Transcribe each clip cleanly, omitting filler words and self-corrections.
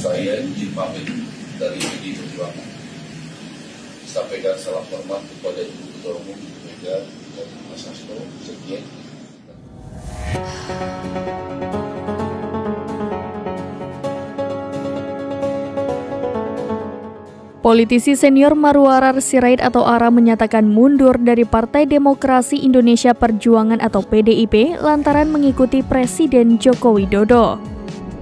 Saya izin pamit dari PDI Perjuangan. Sampaikan salam hormat kepada Ibu Ketua Umum Ibu Mega dan Mas Hasto, Sekjen. Politisi senior Marwarar Sirait atau ARA menyatakan mundur dari Partai Demokrasi Indonesia Perjuangan atau PDIP lantaran mengikuti Presiden Joko Widodo.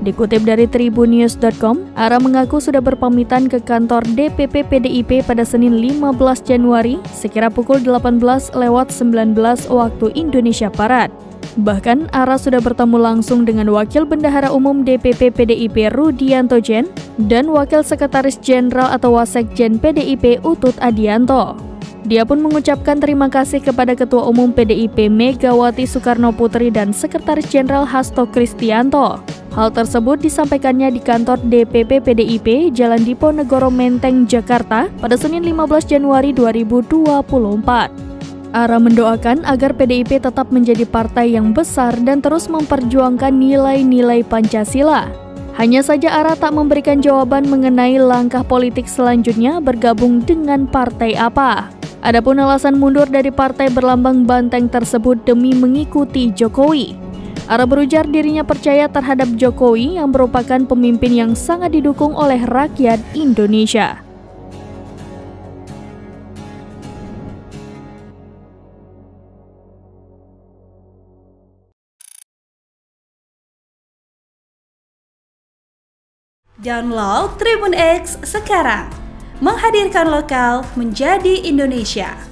Dikutip dari tribunnews.com, ARA mengaku sudah berpamitan ke kantor DPP PDIP pada Senin 15 Januari sekira pukul 18:19 waktu Indonesia Barat. Bahkan, ARA sudah bertemu langsung dengan Wakil Bendahara Umum DPP PDIP Rudianto Jen dan Wakil Sekretaris Jenderal atau Wasekjen PDIP Utut Adianto. Dia pun mengucapkan terima kasih kepada Ketua Umum PDIP Megawati Soekarnoputri dan Sekretaris Jenderal Hasto Kristianto. Hal tersebut disampaikannya di kantor DPP PDIP Jalan Diponegoro Menteng, Jakarta pada Senin 15 Januari 2024. ARA mendoakan agar PDIP tetap menjadi partai yang besar dan terus memperjuangkan nilai-nilai Pancasila. Hanya saja ARA tak memberikan jawaban mengenai langkah politik selanjutnya bergabung dengan partai apa. Adapun alasan mundur dari partai berlambang banteng tersebut demi mengikuti Jokowi. ARA berujar dirinya percaya terhadap Jokowi yang merupakan pemimpin yang sangat didukung oleh rakyat Indonesia. Download Tribun X sekarang, menghadirkan lokal menjadi Indonesia.